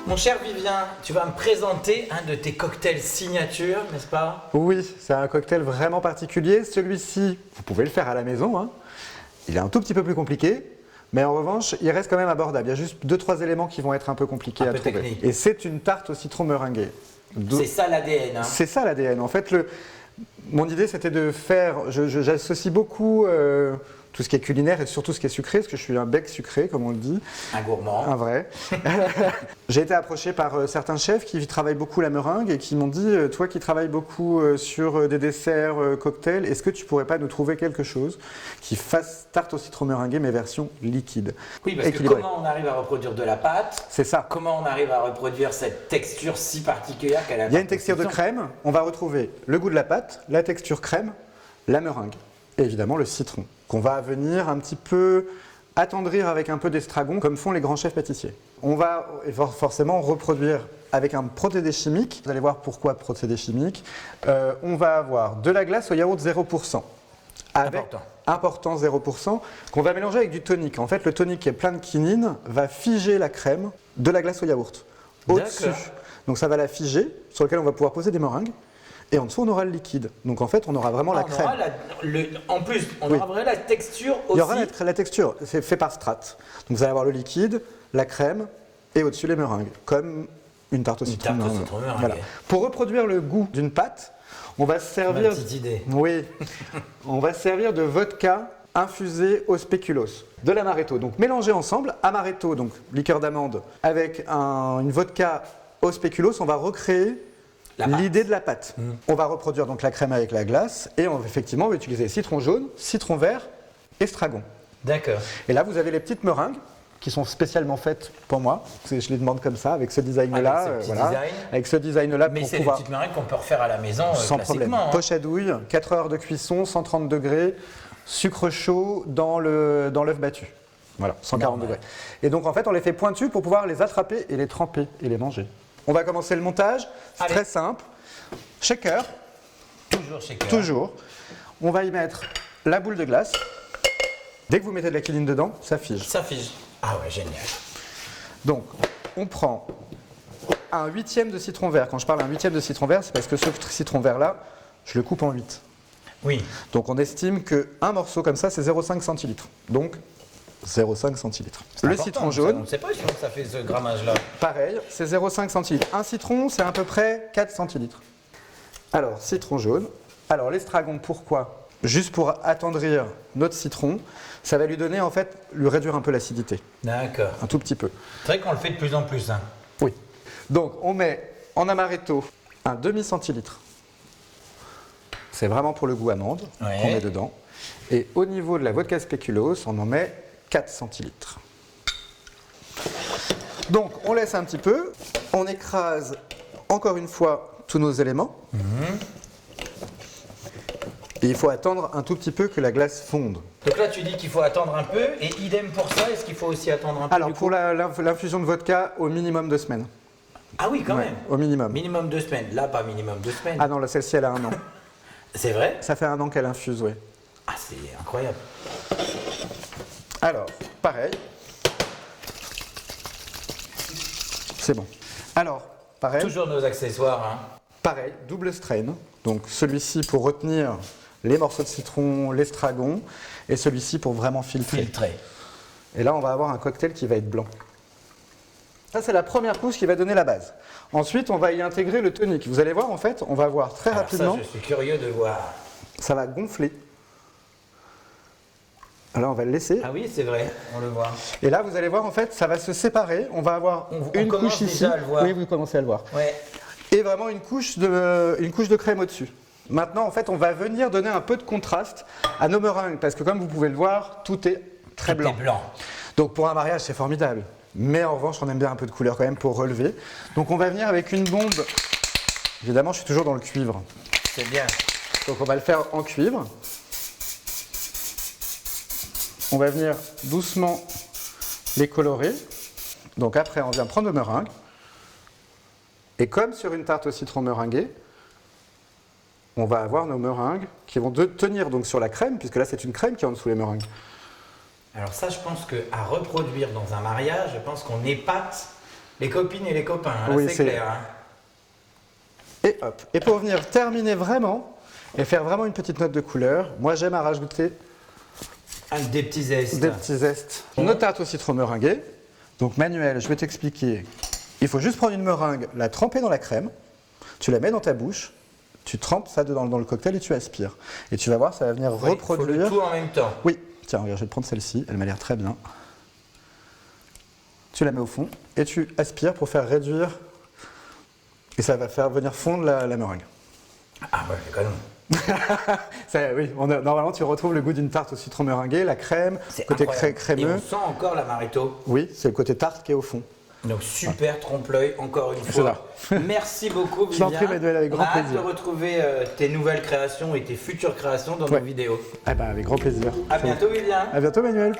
Mon cher Vivien, tu vas me présenter un de tes cocktails signature, n'est-ce pas? Oui, c'est un cocktail vraiment particulier. Celui-ci, vous pouvez le faire à la maison, hein. Il est un tout petit peu plus compliqué, mais en revanche, il reste quand même abordable. Il y a juste 2-3 éléments qui vont être un peu compliqués à trouver. Technique. Et c'est une tarte au citron meringuée. C'est ça l'ADN. Hein. C'est ça l'ADN. En fait, mon idée, c'était de faire... J'associe beaucoup tout ce qui est culinaire et surtout ce qui est sucré, parce que je suis un bec sucré, comme on le dit. Un gourmand. Un vrai. J'ai été approché par certains chefs qui travaillent beaucoup la meringue et qui m'ont dit, toi qui travailles beaucoup sur des desserts, cocktails, est-ce que tu pourrais pas nous trouver quelque chose qui fasse tarte au citron meringuée, mais version liquide? Oui, parce que comment on arrive à reproduire de la pâte? C'est ça. Comment on arrive à reproduire cette texture si particulière qu'elle a? Il y a une texture de crème, on va retrouver le goût de la pâte, la texture crème, la meringue et évidemment le citron, qu'on va venir un petit peu attendrir avec un peu d'estragon, comme font les grands chefs pâtissiers. On va forcément reproduire avec un procédé chimique. Vous allez voir pourquoi procédé chimique. On va avoir de la glace au yaourt 0%. Important 0%, qu'on va mélanger avec du tonique. En fait, le tonique qui est plein de quinine va figer la crème de la glace au yaourt au-dessus. Donc ça va la figer, sur lequel on va pouvoir poser des meringues. Et en dessous, on aura le liquide. Donc en fait, on aura vraiment la crème. En plus, on aura vraiment la texture aussi. Il y aura la texture, c'est fait par strates. Donc vous allez avoir le liquide, la crème et au-dessus les meringues, comme une tarte au citron. Voilà. Pour reproduire le goût d'une pâte, on va se servir. Ma petite idée. Oui, on va se servir de vodka infusé au spéculoos, de l'amaretto. Donc mélangé ensemble, amaretto, donc liqueur d'amande, avec une vodka au spéculoos, on va recréer l'idée de la pâte. On va reproduire donc la crème avec la glace et effectivement on va utiliser citron jaune, citron vert, estragon. D'accord. Et là vous avez les petites meringues qui sont spécialement faites pour moi. Je les demande comme ça, avec ce design-là. Avec ce design-là. Mais c'est des petites meringues qu'on peut refaire à la maison sans problème. Hein. Poche à douille, 4 heures de cuisson, 130 degrés, sucre chaud dans l'œuf battu. Voilà, 140 degrés. Et donc en fait on les fait pointus pour pouvoir les attraper et les tremper et les manger. On va commencer le montage, c'est très simple. Shaker. Toujours shaker. Toujours. On va y mettre la boule de glace. Dès que vous mettez de la quinine dedans, ça fige. Ça fige. Ah ouais, génial. Donc, on prend un 1/8 de citron vert. Quand je parle d'un 1/8 de citron vert, c'est parce que ce citron vert-là, je le coupe en 8. Oui. Donc on estime qu'un morceau comme ça, c'est 0,5 centilitres. Donc, 0,5 centilitres. Le citron jaune. On ne sait pas si ça fait ce grammage-là. Pareil, c'est 0,5 centilitres. Un citron, c'est à peu près 4 centilitres. Alors, citron jaune. Alors, l'estragon, pourquoi? Juste pour attendrir notre citron, ça va lui donner, en fait, lui réduire un peu l'acidité. D'accord. Un tout petit peu. C'est vrai qu'on le fait de plus en plus. Hein. Oui. Donc, on met en amaretto un demi-centilitre. C'est vraiment pour le goût amande qu'on met dedans. Et au niveau de la vodka spéculoos, on en met 4 centilitres. Donc, on laisse un petit peu. On écrase encore une fois tous nos éléments. Et il faut attendre un tout petit peu que la glace fonde. Donc là, tu dis qu'il faut attendre un peu. Et idem pour ça, est-ce qu'il faut aussi attendre un peu? Alors, pour l'infusion de vodka, au minimum 2 semaines. Ah oui, quand même. Au minimum. Minimum 2 semaines. Là, pas minimum 2 semaines. Ah non, là, celle-ci, elle a 1 an. C'est vrai? Ça fait 1 an qu'elle infuse, oui. Ah, c'est incroyable. Alors, pareil. C'est bon. Alors, pareil. Toujours nos accessoires. Hein. Pareil, double strain. Donc celui-ci pour retenir les morceaux de citron, l'estragon, et celui-ci pour vraiment filtrer. Et là, on va avoir un cocktail qui va être blanc. Ça, c'est la première couche qui va donner la base. Ensuite, on va y intégrer le tonique. Vous allez voir, en fait, on va voir très rapidement. Ça, je suis curieux de voir. Ça va gonfler. Alors, on va le laisser. Ah oui, c'est vrai, on le voit. Et là, vous allez voir, en fait, ça va se séparer. On va avoir une couche ici. À le voir. Oui, vous commencez à le voir. Ouais. Et vraiment une couche de crème au-dessus. Maintenant, en fait, on va venir donner un peu de contraste à nos meringues, parce que comme vous pouvez le voir, tout est très blanc. Donc pour un mariage, c'est formidable. Mais en revanche, on aime bien un peu de couleur quand même pour relever. Donc on va venir avec une bombe. Évidemment, je suis toujours dans le cuivre. C'est bien. Donc on va le faire en cuivre. On va venir doucement les colorer. Donc après, on vient prendre nos meringues. Et comme sur une tarte au citron meringuée, on va avoir nos meringues qui vont tenir donc sur la crème, puisque là c'est une crème qui est en dessous les meringues. Alors ça, je pense qu'à reproduire dans un mariage, je pense qu'on épate Les copines et les copains, hein, là, Oui, c'est c'est- clair. Hein. Et hop. Et pour venir terminer vraiment et faire vraiment une petite note de couleur, moi j'aime à rajouter Des petits zestes. des petits zestes. Nos tartes au citron meringuées. Donc Manuel, je vais t'expliquer. Il faut juste prendre une meringue, la tremper dans la crème, tu la mets dans ta bouche, tu trempes ça dedans dans le cocktail et tu aspires. Et tu vas voir, ça va venir Oui, faut le reproduire. tout en même temps. Oui, tiens, regarde, je vais te prendre celle-ci, elle m'a l'air très bien. Tu la mets au fond et tu aspires pour faire réduire. Et ça va faire venir fondre la meringue. Ah ouais, quand même. Oui, normalement tu retrouves le goût d'une tarte au citron meringuée, la crème, C'est côté incroyable. Et crémeux. on sent encore l'amaretto. Oui, c'est le côté tarte qui est au fond. Donc super trompe-l'œil encore une C'est fois. ça. Merci beaucoup Je t'en Vivien. prie, Manuel, avec grand On a hâte plaisir. de retrouver tes nouvelles créations et tes futures créations dans Ouais. nos vidéos. Eh ben, avec grand plaisir. À bientôt Vivien. À bientôt, Manuel.